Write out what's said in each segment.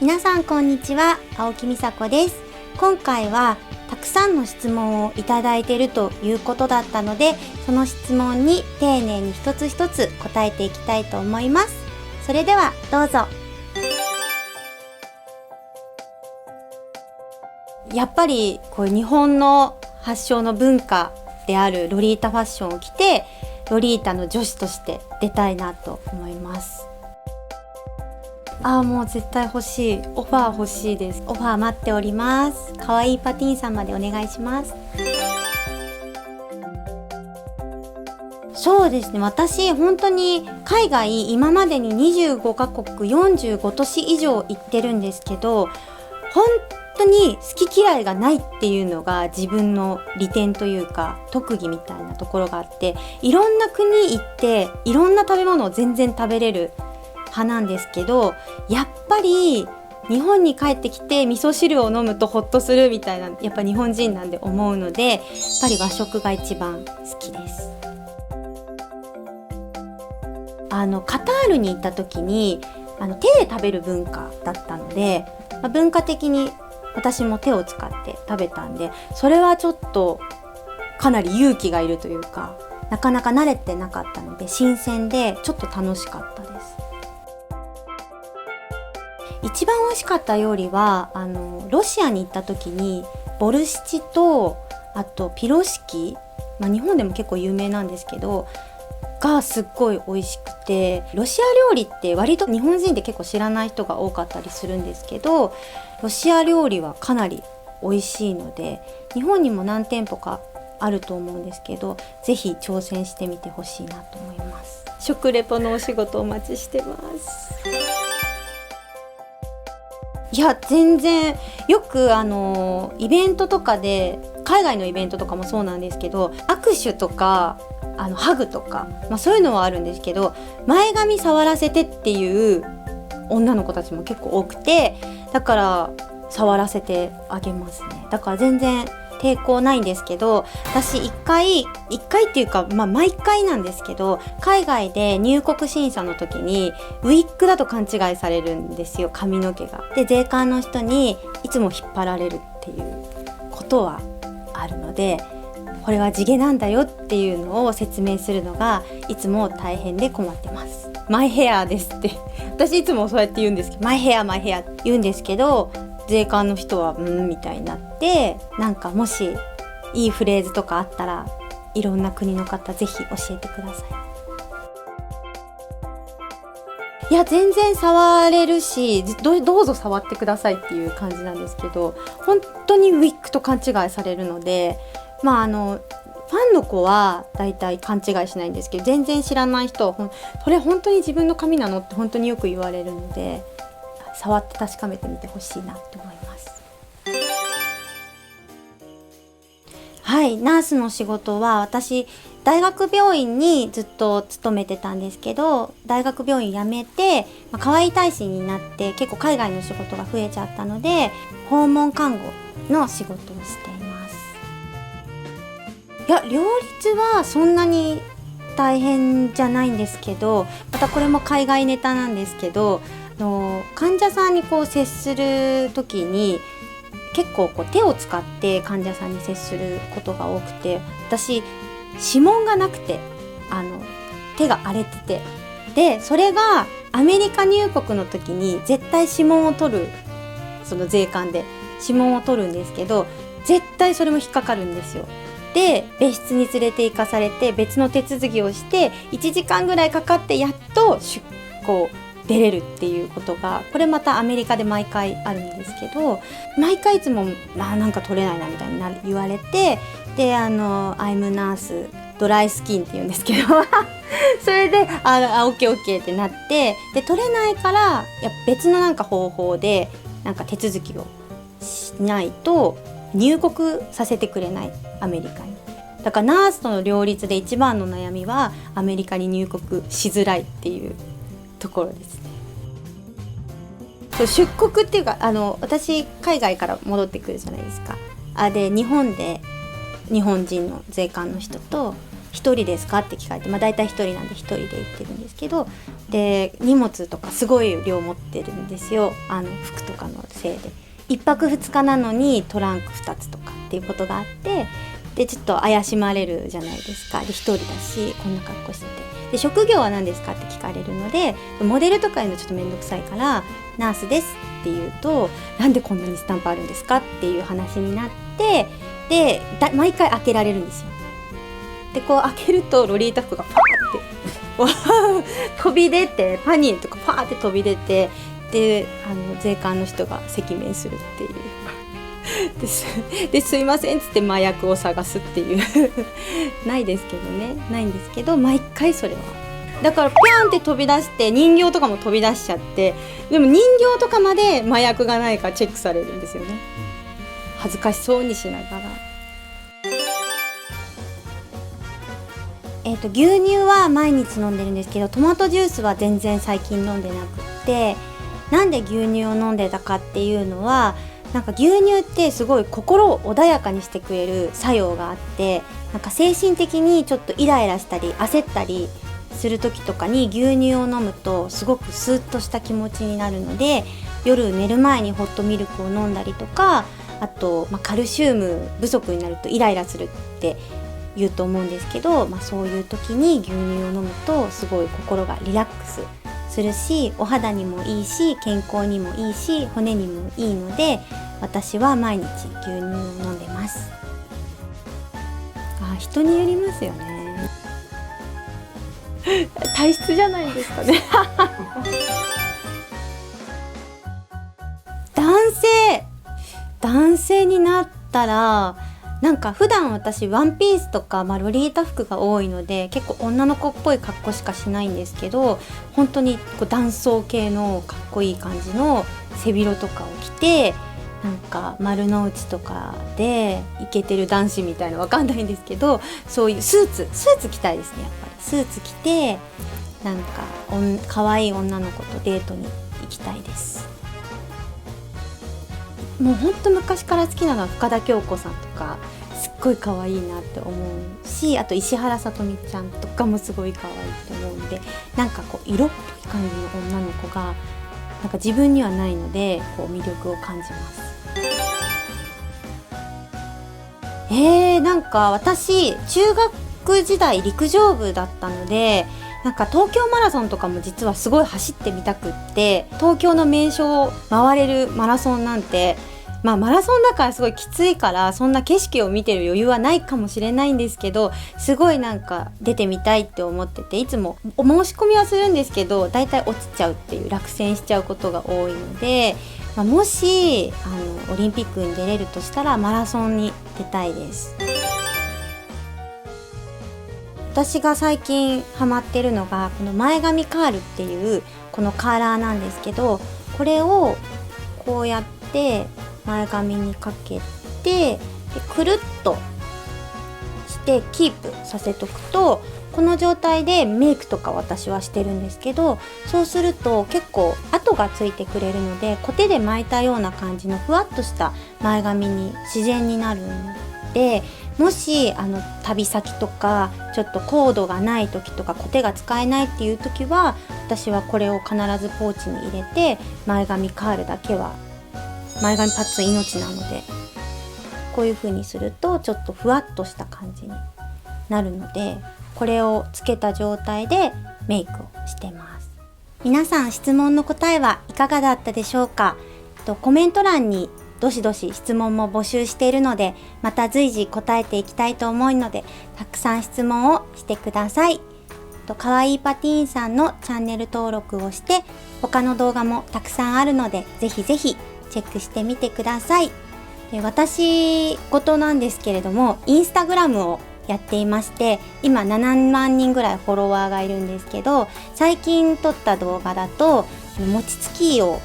皆さんこんにちは、青木美佐子です。今回はたくさんの質問をいただいているということだったので、その質問に丁寧に一つ一つ答えていきたいと思います。それではどうぞ。やっぱりこう日本の発祥の文化であるロリータファッションを着て、ロリータの女子として出たいなと思います。もう絶対欲しい。オファー欲しいです。オファー待っております。かわいいパティーンさんまでお願いします。そうですね、私本当に海外今までに25カ国45都市以上行ってるんですけど、本当に好き嫌いがないっていうのが自分の利点というか特技みたいなところがあって、いろんな国行っていろんな食べ物を全然食べれる派なんですけど、やっぱり日本に帰ってきて味噌汁を飲むとホッとするみたいな、やっぱ日本人なんで思うので、やっぱり和食が一番好きです。カタールに行った時に手で食べる文化だったので、文化的に私も手を使って食べたんで、それはちょっとかなり勇気がいるというか、なかなか慣れてなかったので新鮮でちょっと楽しかったです。一番美味しかった料理はロシアに行った時にボルシチと、あとピロシキ、日本でも結構有名なんですけどがすっごい美味しくて、ロシア料理って割と日本人って結構知らない人が多かったりするんですけど、ロシア料理はかなり美味しいので、日本にも何店舗かあると思うんですけど、ぜひ挑戦してみてほしいなと思います。食レポのお仕事お待ちしてます。いや全然、よくイベントとかで、海外のイベントとかもそうなんですけど、握手とかハグとか、そういうのはあるんですけど、前髪触らせてっていう女の子たちも結構多くて、だから触らせてあげますね。だから全然抵抗ないんですけど、私一回っていうか、毎回なんですけど、海外で入国審査の時にウィッグだと勘違いされるんですよ、髪の毛が。で、税関の人にいつも引っ張られるっていうことはあるので、これは地毛なんだよっていうのを説明するのがいつも大変で困ってます。マイヘアですって私いつもそうやって言うんですけど、マイヘアって言うんですけど、税関の人はみたいになって、なんかもしいいフレーズとかあったら、いろんな国の方ぜひ教えてください。いや全然触れるし、どうぞ触ってくださいっていう感じなんですけど、本当にウィッグと勘違いされるので、ファンの子はだいたい勘違いしないんですけど、全然知らない人はそれ本当に自分の髪なのって本当によく言われるので、触って確かめてみてほしいなと思います。はい、ナースの仕事は私大学病院にずっと勤めてたんですけど、大学病院辞めて、可愛い大使になって結構海外の仕事が増えちゃったので、訪問看護の仕事をしています。いや両立はそんなに大変じゃないんですけど、またこれも海外ネタなんですけど、患者さんに接する時に結構手を使って患者さんに接することが多くて、私指紋がなくて手が荒れてて、でそれがアメリカ入国の時に絶対指紋を取る、その税関で指紋を取るんですけど、絶対それも引っかかるんですよ。で別室に連れて行かされて別の手続きをして1時間ぐらいかかってやっと出向出れるっていうことが、これまたアメリカで毎回あるんですけど、毎回いつもなんか取れないなみたいに言われて、でアイムナースドライスキンって言うんですけどそれでオッケーってなって、で取れないから別の方法で手続きをしないと入国させてくれない、アメリカに。だからナースとの両立で一番の悩みはアメリカに入国しづらいっていうところですね。出国っていうか私海外から戻ってくるじゃないですか。で日本で日本人の税関の人と一人ですかって聞かれて、大体一人なんで一人で行ってるんですけど、で荷物とかすごい量持ってるんですよ、服とかのせいで。1泊2日なのにトランク2つとかっていうことがあって、でちょっと怪しまれるじゃないですか。で一人だしこんな格好してて、で職業は何ですかって聞かれるので、モデルとかいうのちょっとめんどくさいからナースですって言うと、なんでこんなにスタンプあるんですかっていう話になって、で毎回開けられるんですよ。でこう開けるとロリータ服がパーって飛び出て、パニーとかパーって飛び出て、で税関の人が赤面するっていうですいませんっつって麻薬を探すっていうないですけどね、ないんですけど、毎回それはだからピャーンって飛び出して、人形とかも飛び出しちゃって、でも人形とかまで麻薬がないかチェックされるんですよね。恥ずかしそうにしながら。牛乳は毎日飲んでるんですけど、トマトジュースは全然最近飲んでなくって、なんで牛乳を飲んでたかっていうのは、なんか牛乳ってすごい心を穏やかにしてくれる作用があって、なんか精神的にちょっとイライラしたり焦ったりする時とかに牛乳を飲むとすごくスーッとした気持ちになるので、夜寝る前にホットミルクを飲んだりとか、あと、カルシウム不足になるとイライラするって言うと思うんですけど、そういう時に牛乳を飲むとすごい心がリラックスするし、お肌にもいいし健康にもいいし骨にもいいので、私は毎日牛乳を飲んでます。人によりますよね体質じゃないですかね男性になったら、なんか普段私ワンピースとか、ロリータ服が多いので結構女の子っぽい格好しかしないんですけど、本当にこう男装系のかっこいい感じの背広とかを着て、なんか丸の内とかでイケてる男子みたいな、わかんないんですけど、そういうスーツ着たいですね。やっぱりスーツ着て、なんか可愛い女の子とデートに行きたいです。もうほんと昔から好きなのは深田恭子さんとか、すっごい可愛いなって思うし、あと石原さとみちゃんとかもすごい可愛いって思うんで、なんかこう色っぽい感じの女の子がなんか自分にはないので、こう魅力を感じます。なんか私中学時代陸上部だったので、なんか東京マラソンとかも実はすごい走ってみたくって、東京の名所を回れるマラソンなんて、マラソンだからすごいきついから、そんな景色を見てる余裕はないかもしれないんですけど、すごいなんか出てみたいって思ってて、いつもお申し込みはするんですけど、だいたい落ちちゃうっていう、落選しちゃうことが多いので、もしオリンピックに出れるとしたらマラソンに出たいです。私が最近ハマってるのがこの前髪カールっていうこのカーラーなんですけど、これをこうやって前髪にかけて、でくるっとしてキープさせとくと、この状態でメイクとか私はしてるんですけど、そうすると結構跡がついてくれるので、コテで巻いたような感じのふわっとした前髪に自然になるので、もし旅先とかちょっとコードがない時とかコテが使えないっていう時は、私はこれを必ずポーチに入れて、前髪カールだけは、前髪パッツン命なので、こういう風にするとちょっとふわっとした感じになるので、これをつけた状態でメイクをしてます。皆さん質問の答えはいかがだったでしょうか。コメント欄にどしどし質問も募集しているので、また随時答えていきたいと思うので、たくさん質問をしてください。かわいいパティーンさんのチャンネル登録をして、他の動画もたくさんあるので、ぜひぜひチェックしてみてください。私事なんですけれども、インスタグラムをやっていまして、今7万人ぐらいフォロワーがいるんですけど、最近撮った動画だと餅つきを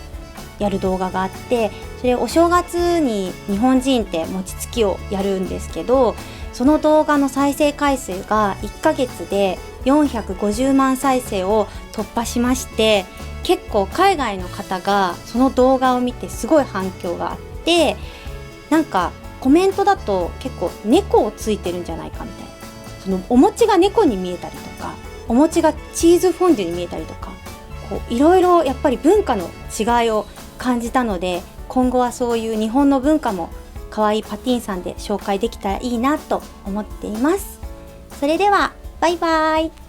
やる動画があって、それお正月に日本人って餅つきをやるんですけど、その動画の再生回数が1ヶ月で450万再生を突破しまして、結構海外の方がその動画を見てすごい反響があって、なんかコメントだと結構猫をついてるんじゃないかみたいな、そのお餅が猫に見えたりとか、お餅がチーズフォンデュに見えたりとか、いろいろやっぱり文化の違いを感じたので、今後はそういう日本の文化も可愛いパティーンさんで紹介できたらいいなと思っています。それではバイバイ。